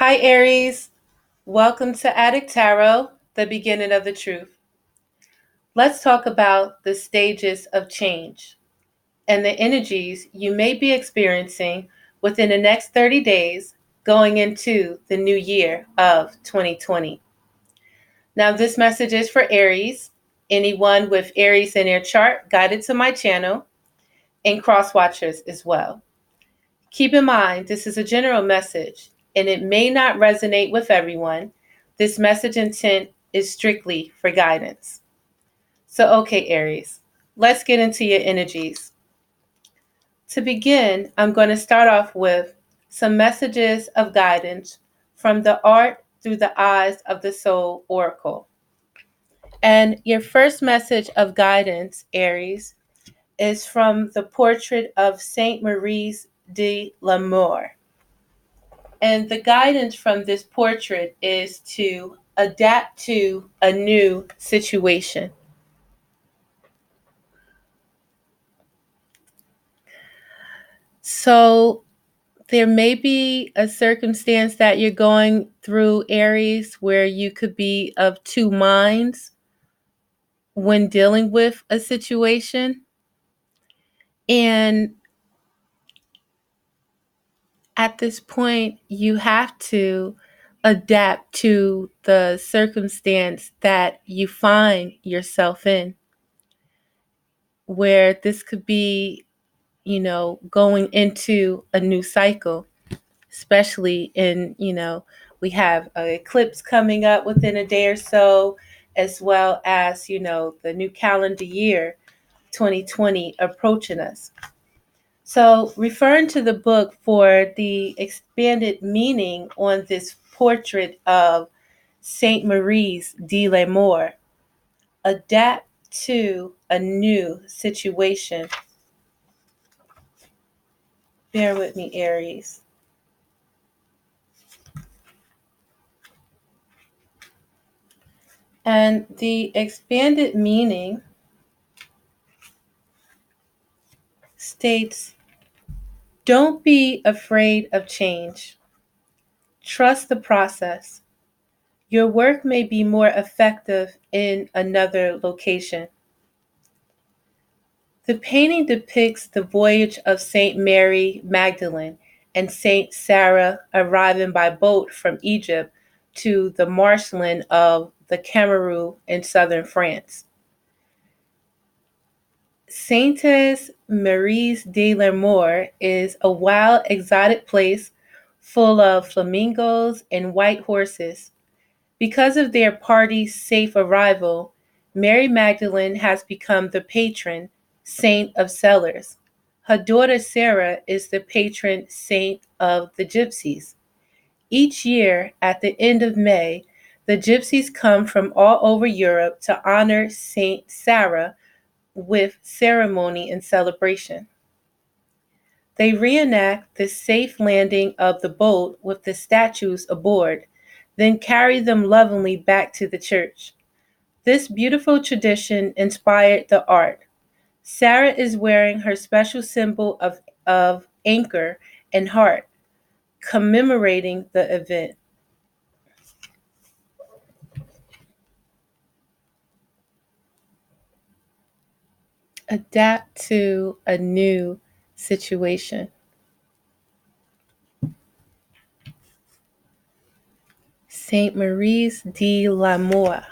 Hi, Aries. Welcome to Adik Tarot, the beginning of the truth. Let's talk about the stages of change and the energies you may be experiencing within the next 30 days going into the new year of 2020. Now, this message is for Aries, anyone with Aries in their chart guided to my channel, and cross watchers as well. Keep in mind, this is a general message and it may not resonate with everyone. This message intent is strictly for guidance. So, okay, Aries, let's get into your energies. To begin, I'm going to start off with some messages of guidance from the Art Through the Eyes of the Soul Oracle. And your first message of guidance, Aries, is from the portrait of Saint Maurice de l'Amour. And the guidance from this portrait is to adapt to a new situation. So there may be a circumstance that you're going through, Aries, where you could be of two minds when dealing with a situation. And at this point, you have to adapt to the circumstance that you find yourself in, where this could be, going into a new cycle, especially we have an eclipse coming up within a day or so, as well as, the new calendar year 2020 approaching us. So, referring to the book for the expanded meaning on this portrait of Saint Maurice de l'Amour, adapt to a new situation. Bear with me, Aries. And the expanded meaning states, don't be afraid of change. Trust the process. Your work may be more effective in another location. The painting depicts the voyage of Saint Mary Magdalene and Saint Sarah arriving by boat from Egypt to the marshland of the Cameroon in southern France. Sainte Mary's de l'Amour is a wild, exotic place full of flamingos and white horses. Because of their party's safe arrival, Mary Magdalene has become the patron saint of sailors. Her daughter Sarah is the patron saint of the gypsies. Each year, at the end of May, the gypsies come from all over Europe to honor Saint Sarah with ceremony and celebration. They reenact the safe landing of the boat with the statues aboard, then carry them lovingly back to the church. This beautiful tradition inspired the art. Sarah is wearing her special symbol of anchor and heart, commemorating the event. Adapt to a new situation. Saint Maurice de l'Amour.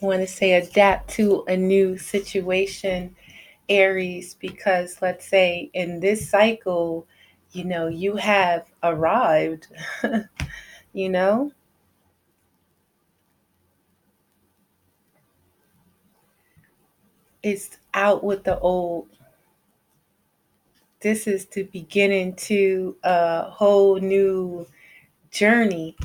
I want to say adapt to a new situation, Aries, because let's say in this cycle, you have arrived, you know, it's out with the old. This is to begin into a whole new journey.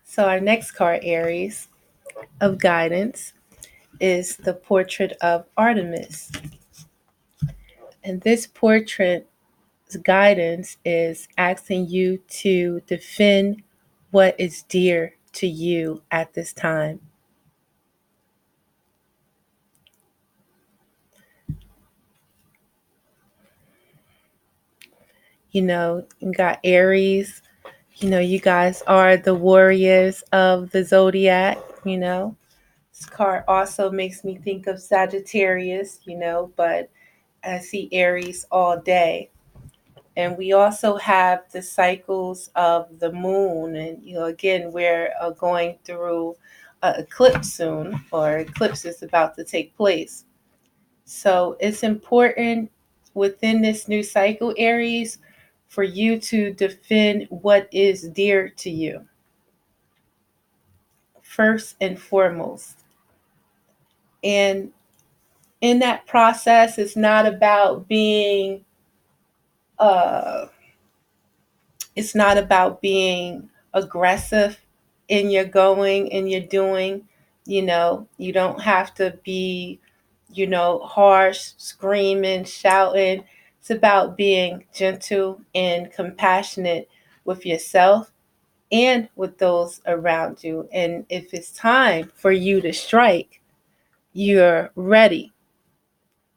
So our next card, Aries, of guidance, is the portrait of Artemis. And this portrait's guidance is asking you to defend what is dear to you at this time. You got Aries. You guys are the warriors of the zodiac. This card also makes me think of Sagittarius, but I see Aries all day. And we also have the cycles of the moon. And, again, we're going through an eclipse soon, or eclipse is about to take place. So it's important within this new cycle, Aries, for you to defend what is dear to you, first and foremost. And in that process, it's not about being uh, it's not about being aggressive in your going and your doing. You don't have to be, harsh, screaming, shouting. It's about being gentle and compassionate with yourself and with those around you. And if it's time for you to strike, you're ready.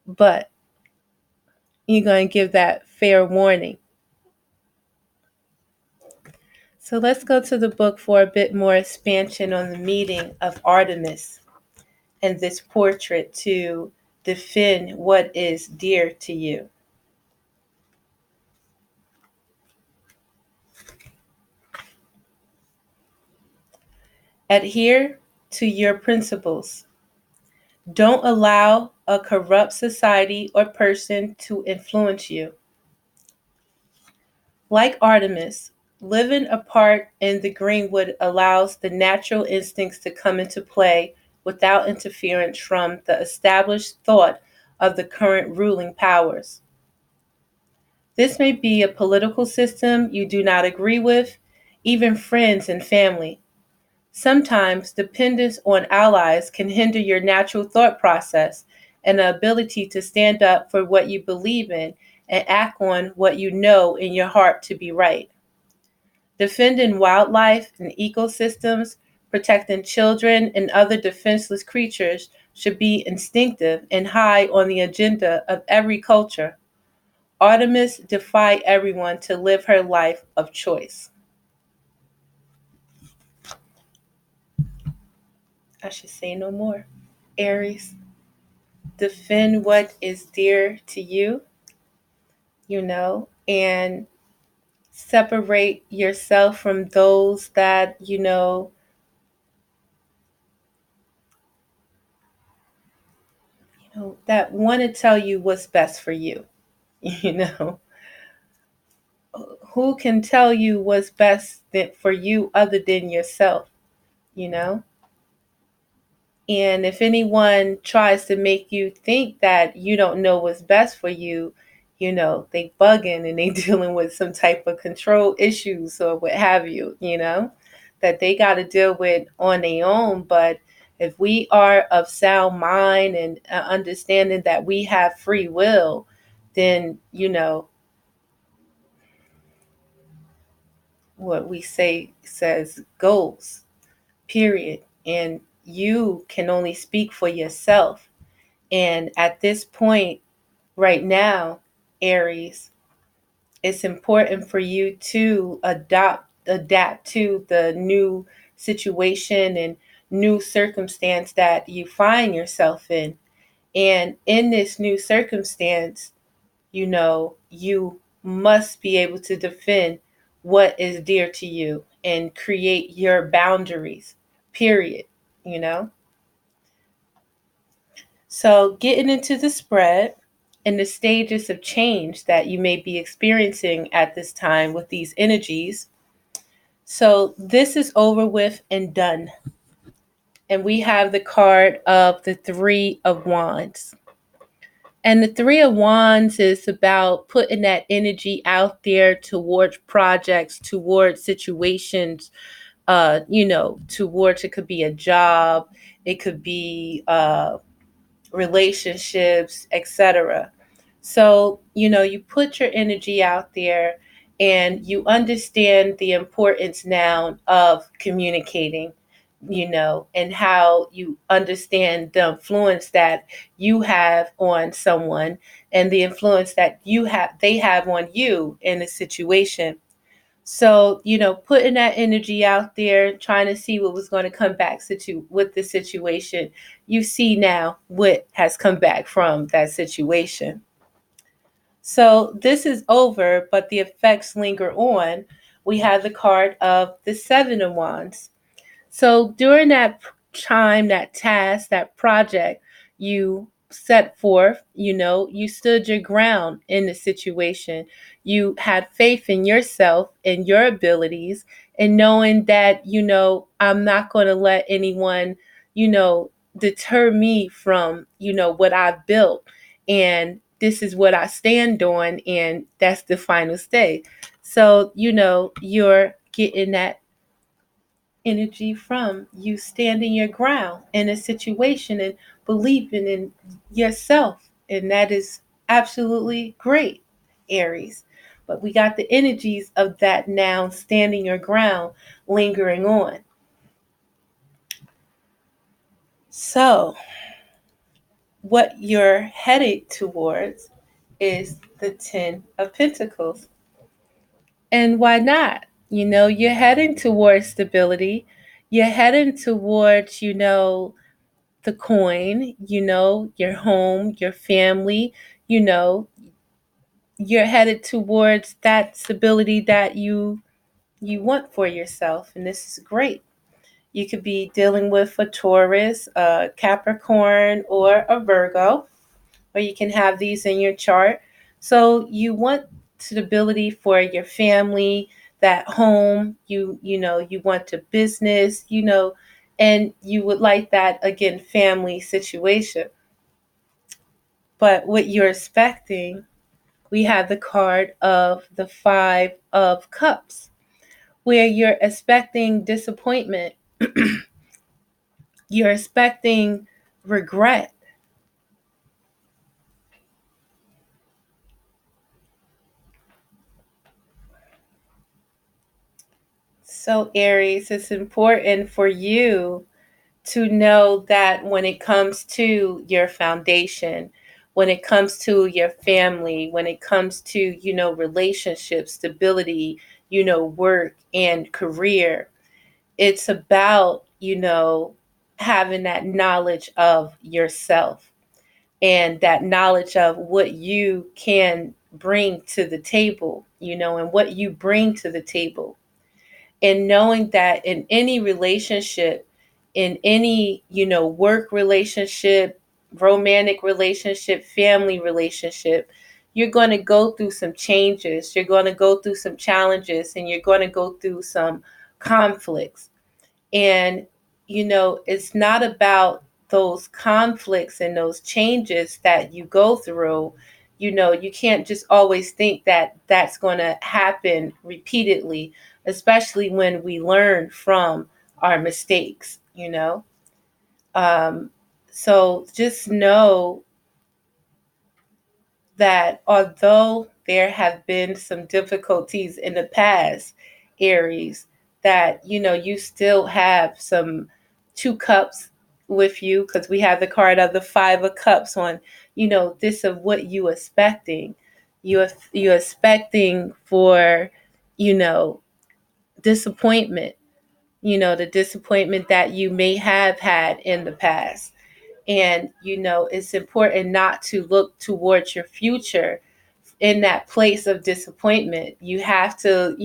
But you're going to give that fair warning. So let's go to the book for a bit more expansion on the meaning of Artemis and this portrait to defend what is dear to you. Adhere to your principles. Don't allow a corrupt society or person to influence you. Like Artemis, living apart in the greenwood allows the natural instincts to come into play without interference from the established thought of the current ruling powers. This may be a political system you do not agree with, even friends and family. Sometimes dependence on allies can hinder your natural thought process and the ability to stand up for what you believe in and act on what you know in your heart to be right. Defending wildlife and ecosystems, protecting children and other defenseless creatures should be instinctive and high on the agenda of every culture. Artemis defied everyone to live her life of choice. I should say no more. Aries, defend what is dear to you, and separate yourself from those that, that want to tell you what's best for you. You know, who can tell you what's best for you other than yourself, you know? And if anyone tries to make you think that you don't know what's best for you, they bugging and they dealing with some type of control issues or what have you, that they got to deal with on their own. But if we are of sound mind and understanding that we have free will, then, what we say says goes, period. And you can only speak for yourself. And at this point, right now, Aries, it's important for you to adapt to the new situation and new circumstance that you find yourself in. And in this new circumstance, you must be able to defend what is dear to you and create your boundaries, period, you know? So, getting into the spread and the stages of change that you may be experiencing at this time with these energies. So, this is over with and done. And we have the card of the Three of Wands. And the Three of Wands is about putting that energy out there towards projects, towards situations, towards it could be a job, It could be relationships, etc. So, you put your energy out there and you understand the importance now of communicating, and how you understand the influence that you have on someone and the influence that they have on you in a situation. So, putting that energy out there, trying to see what was going to come back with the situation, you see now what has come back from that situation. So this is over, but the effects linger on. We have the card of the Seven of Wands. So during that time, that task, that project you set forth, you stood your ground in the situation. You had faith in yourself and your abilities, and knowing that, I'm not going to let anyone, deter me from, what I've built. And this is what I stand on, and that's the final stage. So, you're getting that energy from you standing your ground in a situation and believing in yourself. And that is absolutely great, Aries. But we got the energies of that now standing your ground lingering on. So, what you're headed towards is the Ten of Pentacles. And why not? You're heading towards stability. You're heading towards, the coin, your home, your family, you know, you're headed towards that stability that you want for yourself, and this is great. You could be dealing with a Taurus, a Capricorn, or a Virgo, or you can have these in your chart. So you want stability for your family, that home, you want a business, and you would like that, again, family situation. But what you're expecting, we have the card of the Five of Cups, where you're expecting disappointment, you're expecting regret. So, Aries, it's important for you to know that when it comes to your foundation, when it comes to your family, when it comes to, relationships, stability, work and career, it's about, having that knowledge of yourself and that knowledge of what you can bring to the table, and what you bring to the table. And knowing that in any relationship, in any, work relationship, romantic relationship, family relationship, you're going to go through some changes, you're going to go through some challenges, and you're going to go through some conflicts. And, it's not about those conflicts and those changes that you go through. You can't just always think that that's going to happen repeatedly, especially when we learn from our mistakes, Um, so just know that although there have been some difficulties in the past, Aries, that you still have some two cups with you, because we have the card of the Five of Cups on, this of what you expecting. You're expecting for, you know, disappointment, the disappointment that you may have had in the past. And, it's important not to look towards your future in that place of disappointment. You have to,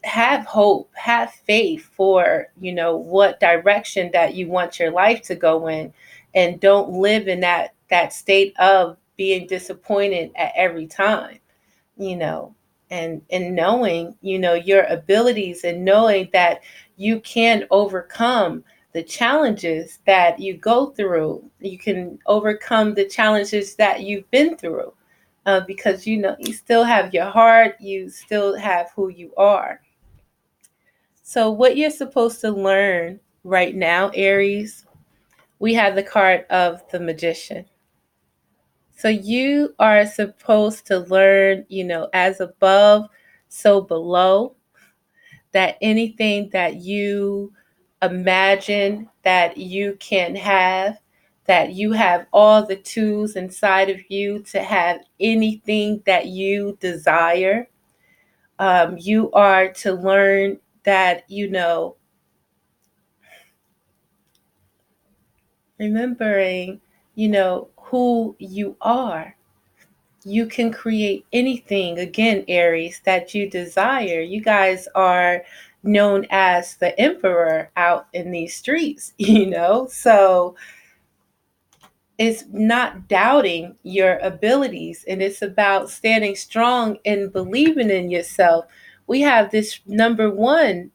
have hope, have faith for, what direction that you want your life to go in, and don't live in that state of being disappointed at every time, you know, and knowing, your abilities, and knowing that you can overcome the challenges that you go through. You can overcome the challenges that you've been through, because you still have your heart, you still have who you are. So what you're supposed to learn right now, Aries, we have the card of the Magician. So you are supposed to learn, as above, so below, that anything that you imagine that you can have, that you have all the tools inside of you to have anything that you desire. You are to learn that, remembering, who you are. You can create anything, again, Aries, that you desire. You guys are known as the emperor out in these streets, So it's not doubting your abilities, and it's about standing strong and believing in yourself. We have this number one,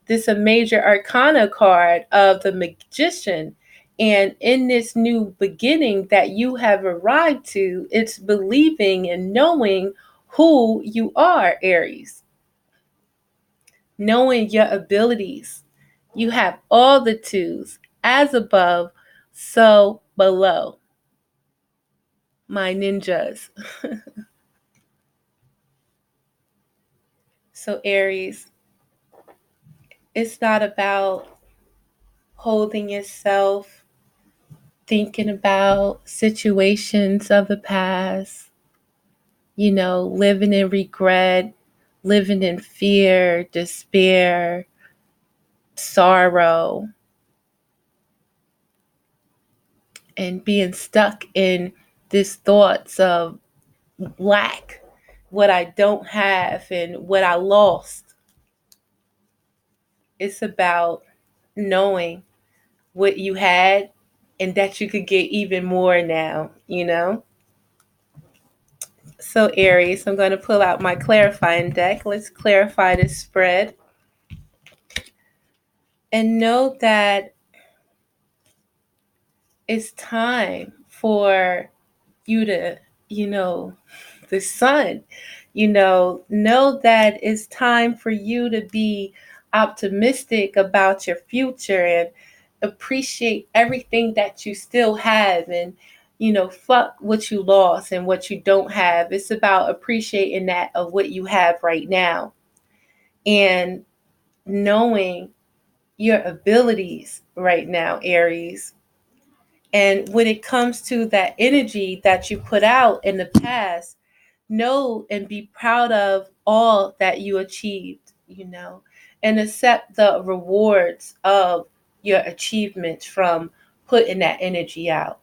this a major arcana card of the Magician. And in this new beginning that you have arrived to, it's believing and knowing who you are, Aries. Knowing your abilities. You have all the tools, as above, so below. My ninjas. So, Aries, it's not about holding yourself, thinking about situations of the past, living in regret, living in fear, despair, sorrow, and being stuck in these thoughts of lack, what I don't have and what I lost. It's about knowing what you had and that you could get even more now. So, Aries, I'm going to pull out my clarifying deck. Let's clarify this spread. And know that it's time for you to, the sun, know that it's time for you to be optimistic about your future and appreciate everything that you still have, and fuck what you lost and what you don't have. It's about appreciating that of what you have right now, and knowing your abilities right now, Aries. And when it comes to that energy that you put out in the past, know and be proud of all that you achieved, and accept the rewards of your achievements from putting that energy out.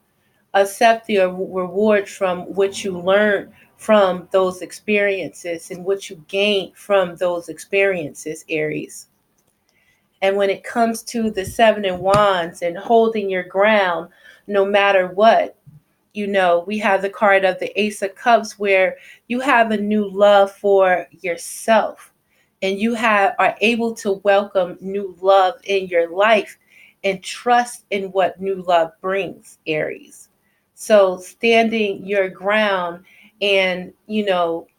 Accept the rewards from what you learned from those experiences and what you gained from those experiences, Aries. And when it comes to the Seven of Wands and holding your ground no matter what, we have the card of the Ace of Cups, where you have a new love for yourself, and you are able to welcome new love in your life and trust in what new love brings, Aries. So standing your ground and,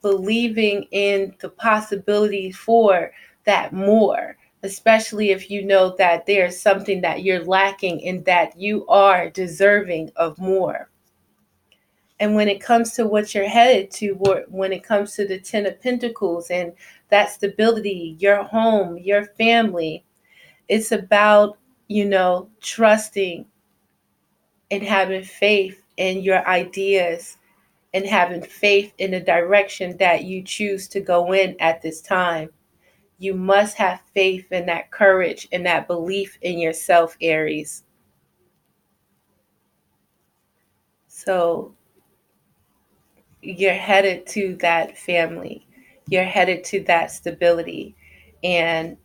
believing in the possibility for that more, especially if you know that there's something that you're lacking and that you are deserving of more. And when it comes to what you're headed to, when it comes to the Ten of Pentacles and that stability, your home, your family, it's about, trusting and having faith in your ideas and having faith in the direction that you choose to go in at this time. You must have faith and that courage and that belief in yourself, Aries. So you're headed to that family. You're headed to that stability. And,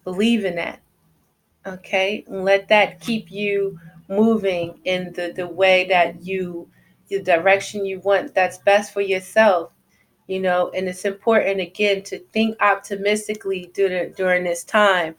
believe in that. Okay? Let that keep you moving in the way that the direction you want that's best for yourself. And it's important, again, to think optimistically during this time.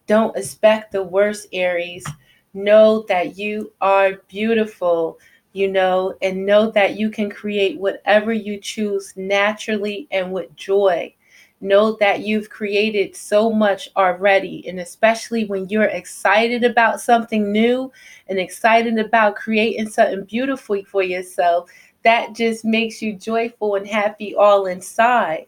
Don't expect the worst, Aries. Know that you are beautiful, and know that you can create whatever you choose naturally and with joy. Know that you've created so much already. And especially when you're excited about something new and excited about creating something beautiful for yourself, that just makes you joyful and happy all inside.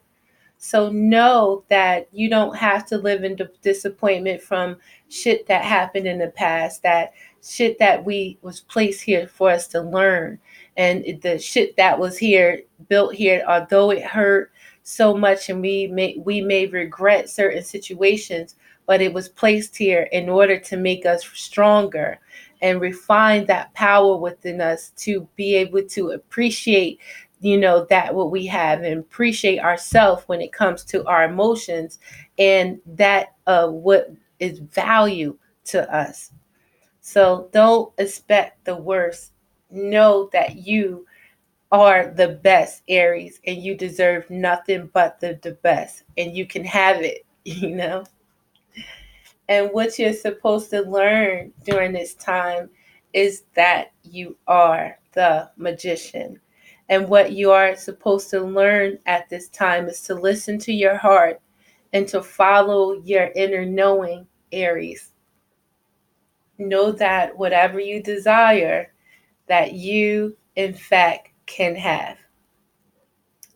So know that you don't have to live in disappointment from shit that happened in the past, that shit that we was placed here for us to learn. And the shit that was here, built here, although it hurt so much and we may regret certain situations, but it was placed here in order to make us stronger and refine that power within us to be able to appreciate, that what we have, and appreciate ourselves when it comes to our emotions, and that what is value to us. So don't expect the worst. Know that you are the best, Aries, and you deserve nothing but the best, and you can have it. And what you're supposed to learn during this time is that you are the magician. And what you are supposed to learn at this time is to listen to your heart and to follow your inner knowing, Aries. Know that whatever you desire, that you, in fact, can have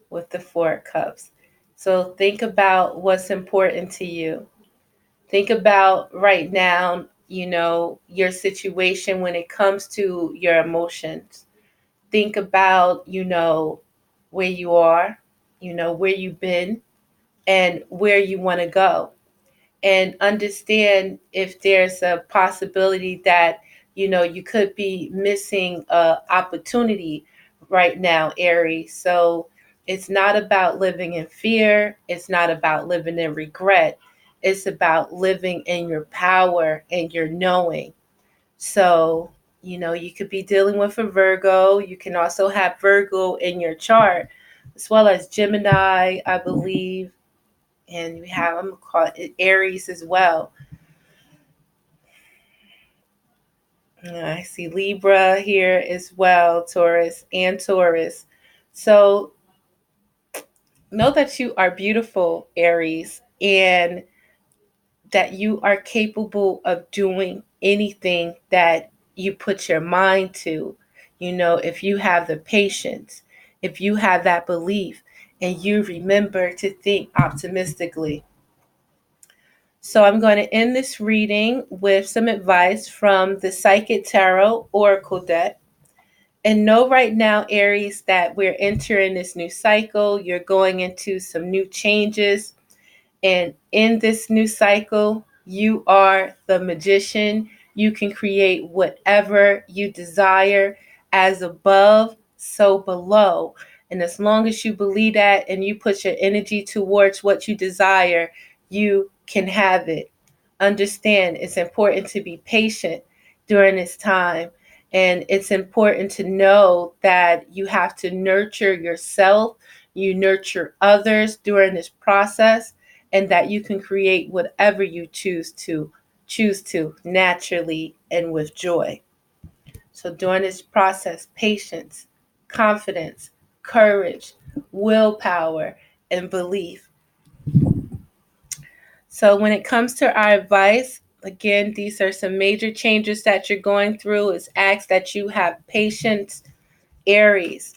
with the Four of Cups. So think about what's important to you. Think about right now, your situation when it comes to your emotions. Think about, where you are, where you've been, and where you want to go. And understand if there's a possibility that, you could be missing a opportunity right now, Aries. So it's not about living in fear. It's not about living in regret. It's about living in your power and your knowing. So, you could be dealing with a Virgo. You can also have Virgo in your chart, as well as Gemini, I believe. And we have, I'm call it Aries as well. I see Libra here as well, Taurus and Taurus. So know that you are beautiful, Aries, and that you are capable of doing anything that you put your mind to. If you have the patience, if you have that belief, and you remember to think optimistically. So I'm going to end this reading with some advice from the Psychic Tarot Oracle deck. And know right now, Aries, that we're entering this new cycle. You're going into some new changes. And in this new cycle, you are the magician. You can create whatever you desire, as above, so below. And as long as you believe that and you put your energy towards what you desire, you can have it. Understand, it's important to be patient during this time. And it's important to know that you have to nurture yourself, you nurture others during this process, and that you can create whatever you choose to naturally and with joy. So during this process, patience, confidence, courage, willpower, and belief. So when it comes to our advice, again, these are some major changes that you're going through. It's asked that you have patience, Aries,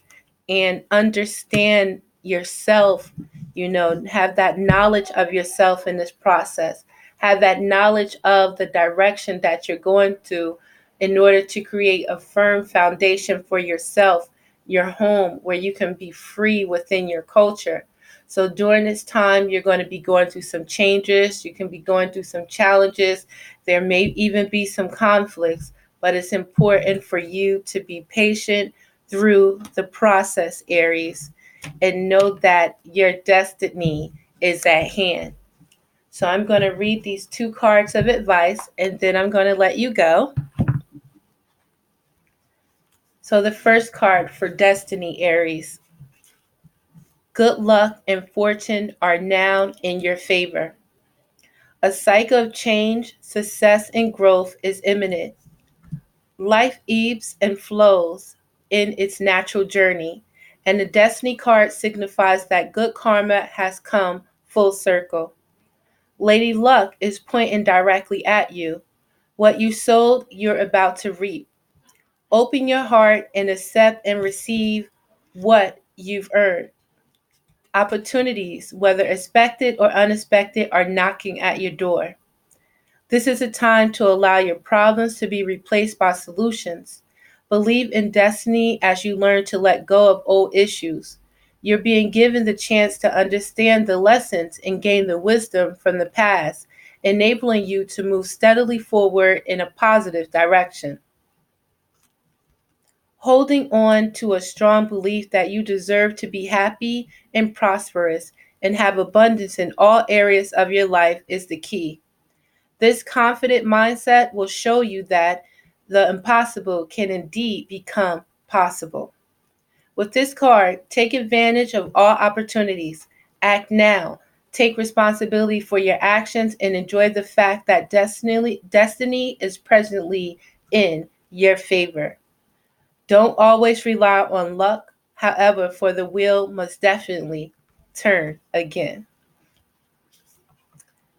and understand yourself, have that knowledge of yourself in this process. Have that knowledge of the direction that you're going to in order to create a firm foundation for yourself, your home, where you can be free within your culture. So during this time, you're going to be going through some changes. You can be going through some challenges. There may even be some conflicts, but it's important for you to be patient through the process, Aries, and know that your destiny is at hand. So I'm going to read these two cards of advice, and then I'm going to let you go. So the first card for destiny, Aries. Good luck and fortune are now in your favor. A cycle of change, success, and growth is imminent. Life ebbs and flows in its natural journey, and the destiny card signifies that good karma has come full circle. Lady Luck is pointing directly at you. What you sowed, you're about to reap. Open your heart and accept and receive what you've earned. Opportunities, whether expected or unexpected, are knocking at your door. This is a time to allow your problems to be replaced by solutions. Believe in destiny as you learn to let go of old issues. You're being given the chance to understand the lessons and gain the wisdom from the past, enabling you to move steadily forward in a positive direction. Holding on to a strong belief that you deserve to be happy and prosperous and have abundance in all areas of your life is the key. This confident mindset will show you that the impossible can indeed become possible. With this card, take advantage of all opportunities. Act now. Take responsibility for your actions and enjoy the fact that destiny is presently in your favor. Don't always rely on luck, however, for the wheel must definitely turn again.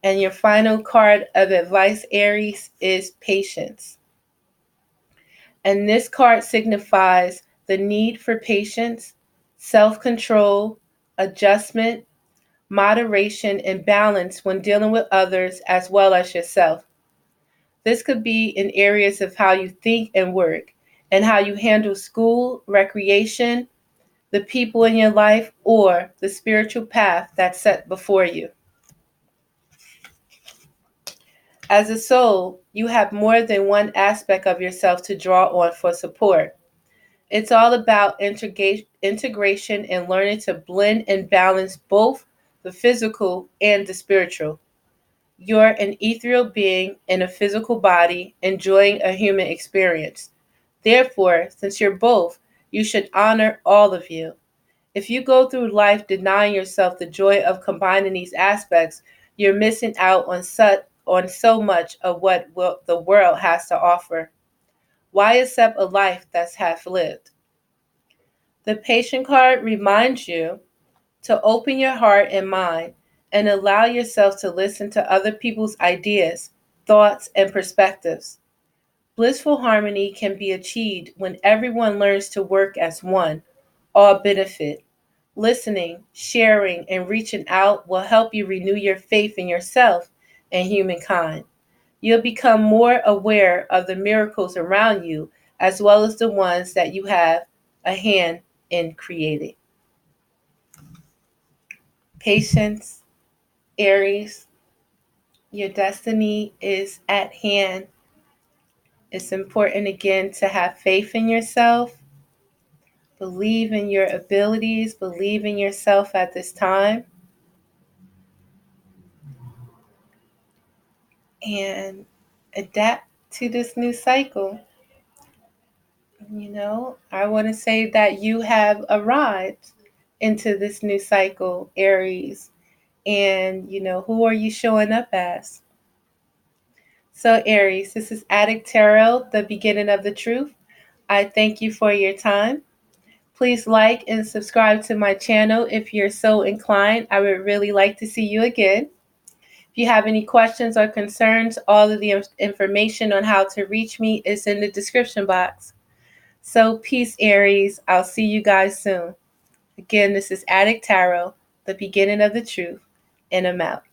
And your final card of advice, Aries, is patience. And this card signifies the need for patience, self control, adjustment, moderation, and balance when dealing with others as well as yourself. This could be in areas of how you think and work, and how you handle school, recreation, the people in your life, or the spiritual path that's set before you. As a soul, you have more than one aspect of yourself to draw on for support. It's all about integration and learning to blend and balance both the physical and the spiritual. You're an ethereal being in a physical body enjoying a human experience. Therefore, since you're both, you should honor all of you. If you go through life denying yourself the joy of combining these aspects, you're missing out on so much of what the world has to offer. Why accept a life that's half lived? The patient card reminds you to open your heart and mind and allow yourself to listen to other people's ideas, thoughts, and perspectives. Blissful harmony can be achieved when everyone learns to work as one, all benefit. Listening, sharing, and reaching out will help you renew your faith in yourself and humankind. You'll become more aware of the miracles around you as well as the ones that you have a hand in creating. Patience, Aries, your destiny is at hand. It's important again to have faith in yourself, believe in your abilities, believe in yourself at this time, and adapt to this new cycle. I want to say that you have arrived into this new cycle, Aries. And, who are you showing up as? So, Aries, this is Adik Tarot, the beginning of the truth. I thank you for your time. Please like and subscribe to my channel if you're so inclined. I would really like to see you again. If you have any questions or concerns, all of the information on how to reach me is in the description box. So, peace, Aries. I'll see you guys soon. Again, this is Adik Tarot, the beginning of the truth, and I'm out.